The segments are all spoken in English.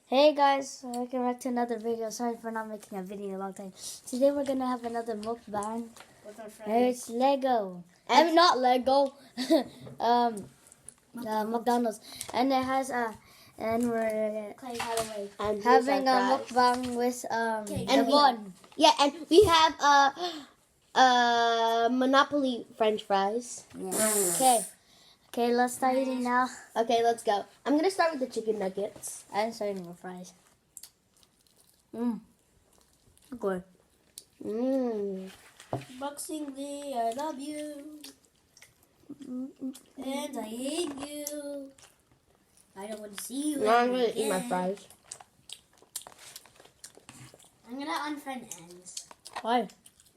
Hey guys, welcome back to another video. Sorry for not making a video in a long time. Today we're gonna have another mukbang. With our friends. It's Lego. I mean, not Lego. McDonald's. And it has and we're having a mukbang with Devon. Yeah, and we have Monopoly French fries. Yeah. Okay, let's start eating now. Okay, let's go. I'm gonna start with the chicken nuggets. I'm starting with fries. Good. Boxing Day, I love you. And I hate you. I don't want to see you. Now I'm gonna again. eat my fries. I'm gonna unfriend Ends Why?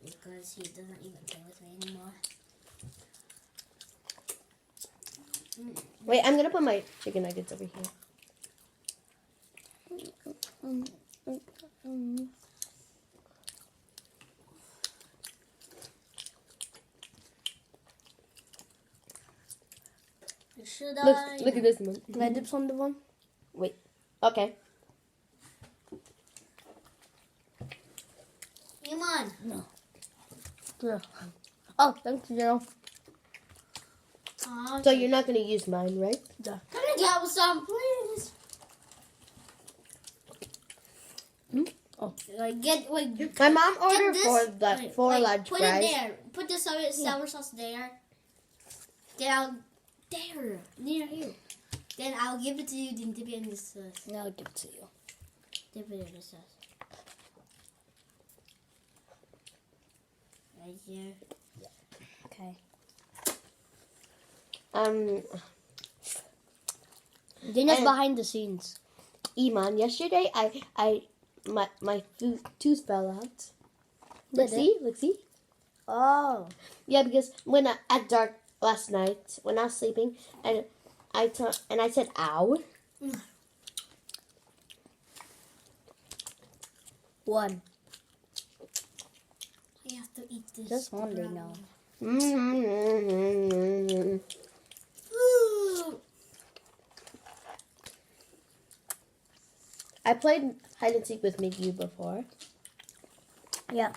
because he doesn't even play with me anymore. Wait, I'm gonna put my chicken nuggets over here. Should I? Look at this one. Can I dip some Devon? Wait. Okay. Emman. No. Yeah. Oh, thank you. So you're not gonna use mine, right? Yeah. Can I get some, please? Oh. Wait. My mom ordered this. four large put fries. it there. Put the sour sauce there. Then I'll there near you. Then I'll give it to you. Then dip it in this sauce. Now I'll give it to you. Dip it in the sauce. Right here. Okay. Then that's And- behind the scenes. Iman, yesterday my tooth fell out. Did Look, see? Oh. Yeah, because when at dark last night when I was sleeping and I said ow. One. I have to eat this. Just one day now. Ooh. I played hide and seek with Mickey before. Yeah.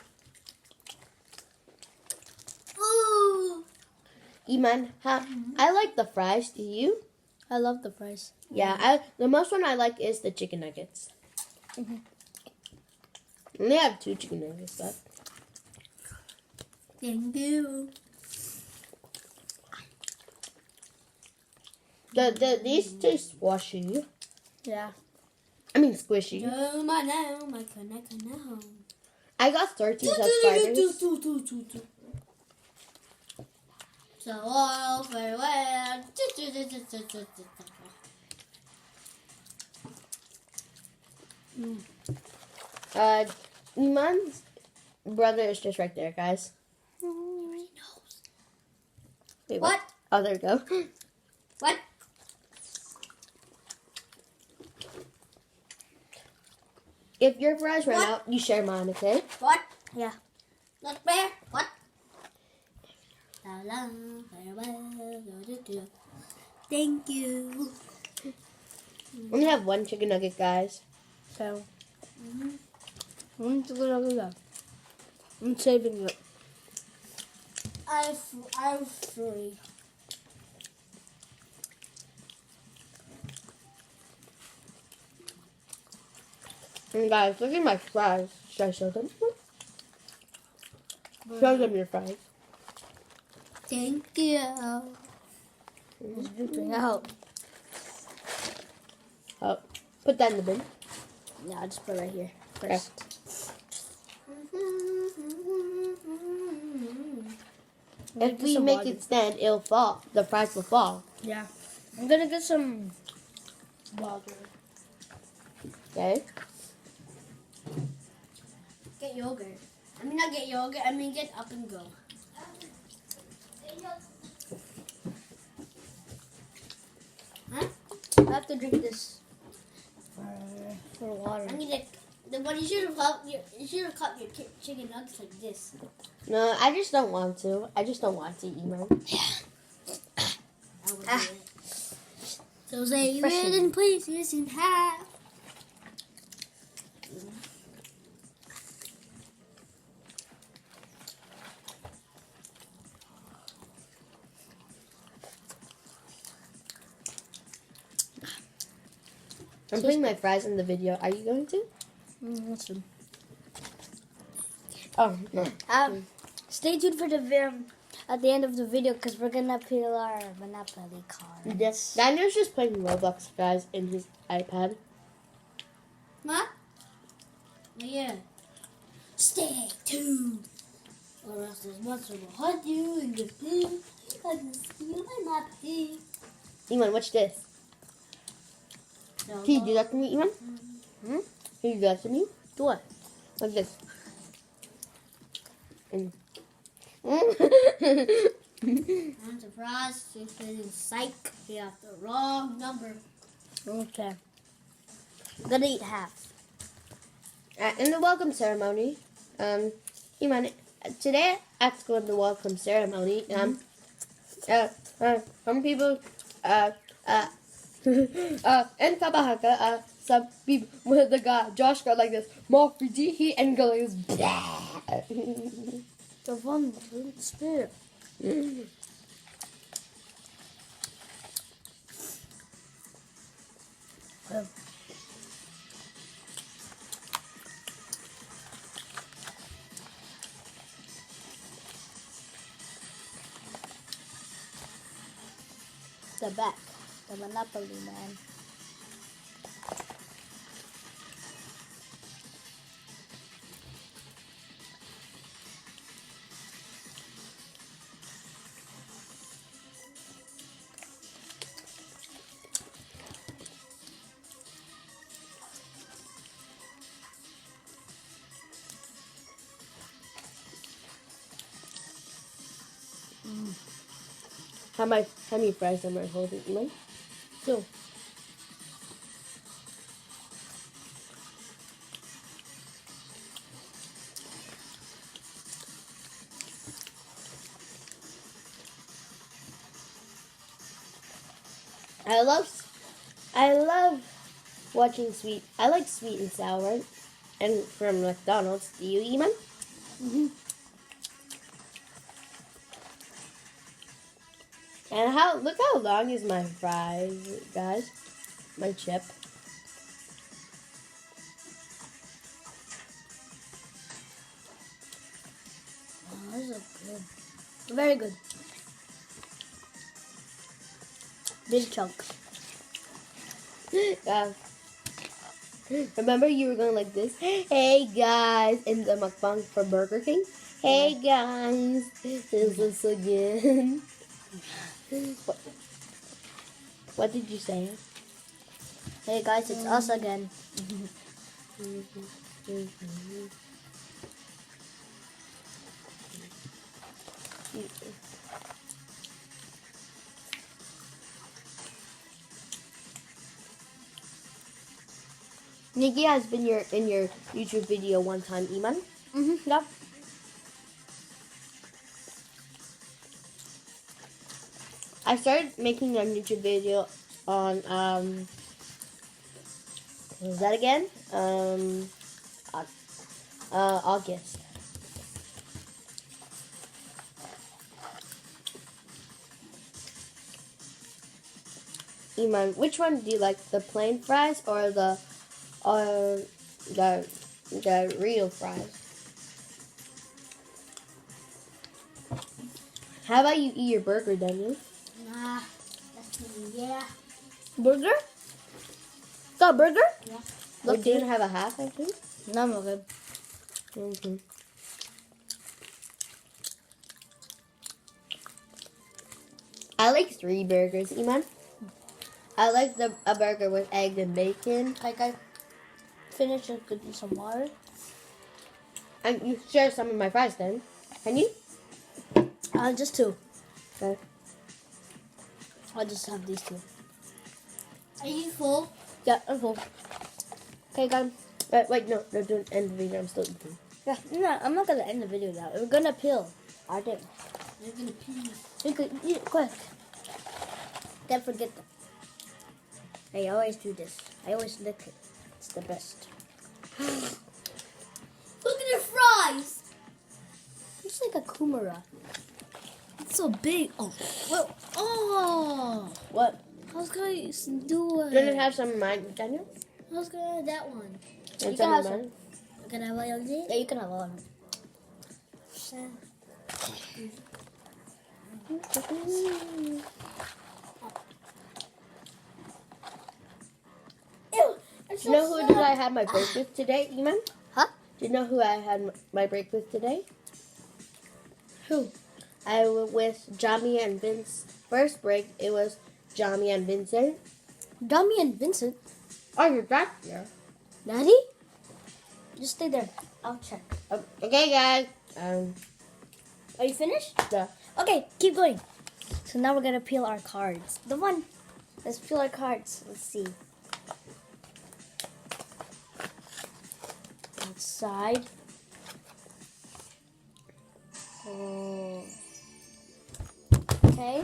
Ooh. Iman, I like the fries. Do you? I love the fries. Yeah, the most one I like is the chicken nuggets. Mhm. And they have 2 chicken nuggets left. Thank you. These taste squishy. Yeah. I mean squishy. No, my home. I got 13 subscribers. So all farewell. Iman's brother is just right there, guys. Wait, What? Oh, there we go. What? If your fries run What? out, you share mine, okay? What? Yeah. Not fair. What? So long, farewell. Thank you. We only have 1 chicken nugget, guys. So. I'm saving it. I'm free. And guys, look at my fries. Should I show them? Show them your fries. Thank you. It's dripping out. Oh, put that in the bin. Yeah, I'll just put it right here Okay. first. If we make it stand, it'll fall. The fries will fall. Yeah. I'm gonna get some water. Okay? Get yogurt. I mean, not get yogurt. I mean, get up and go. Huh? I have to drink this for water. I mean, but you should have cut your chicken nuggets like this. No, I just don't want to. I just don't want to, Iman. I would do it. So say you didn't please, you can have. I'm putting my fries in the video. Are you going to? Listen. Oh, no. Stay tuned for the at the end of the video because we're gonna peel our Monopoly cards. Yes. Daniel's just playing Roblox, guys, in his iPad. What? Yeah. Stay tuned, or else this monster will hunt you and the pig and steal my pig. Iman, watch this. No, Can you do that to me, Iman? Hmm? Can you do that to me? Do what? Like this. I'm surprised you feeling psych. You have the wrong number. Okay. I'm gonna eat half. In the welcome ceremony, Iman, today at school in the welcome ceremony, some people, in Kabahaka, some people, with the guy, Josh got like this, Mofidi, and go like this, The one spirit. The back. The Monopoly man. How many fries am I holding, Iman? Two. I love watching sweet. I like sweet and sour, and from McDonald's. Do you, Iman? Mm-hmm. And look how long is my fries, guys? My chip. Oh, those are good. Very good. Big chunk. Remember you were going like this? Hey guys, in the mukbang for Burger King. Hey guys, is this again? What did you say? Hey guys, it's us again. Nikki has been in your YouTube video one time, Iman. Mm-hmm. Yep. I started making a YouTube video on what was that again? August. Iman, which one do you like, the plain fries or the real fries? How about you eat your burger, Daniel? Nah, that's me. Yeah. Burger? Got a burger? Yeah. We didn't have a half, I think. No, I'm okay. Mm-hmm. I like 3 burgers, Iman. I like a burger with egg and bacon. Like I finished and could use some water. And you share some of my fries then. Can you? Just 2. Okay. I'll just have these 2. Are you full? Yeah, I'm full. Okay, guys. Wait, no, don't end the video. I'm still eating. Yeah, no, I'm not gonna end the video now. We're gonna peel. I did. You're gonna pee. You could eat it quick. Don't forget them. I always do this. I always lick it. It's the best. Look at the fries. It's like a kumara. It's so big. Oh, whoa. Oh. What? I was gonna do it. Do you have some of mine, Daniel? Let's go with that one. And You some can have of mine. Can I have all of these? Yeah, you can have all of them. Ew, it's Do you know so who did I sad. have my break with today, Emman? Huh? Do you know who I had my break with today? Who? I went with Jamie and Vince. First break, it was Jamie and Vincent. Dummy and Vincent. Oh, you're back there. Daddy? Just stay there. I'll check. Okay, guys. Are you finished? Yeah. Okay, keep going. So now we're gonna peel our cards. Let's peel our cards. Let's see. Outside. Oh. Okay.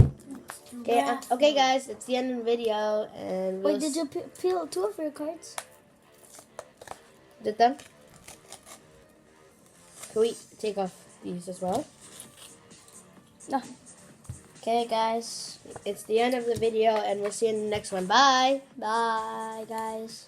Okay, guys. It's the end of the video, and we'll Wait, did you peel two of your cards? Did them? Can we take off these as well? No. Okay, guys. It's the end of the video, and we'll see you in the next one. Bye. Bye, guys.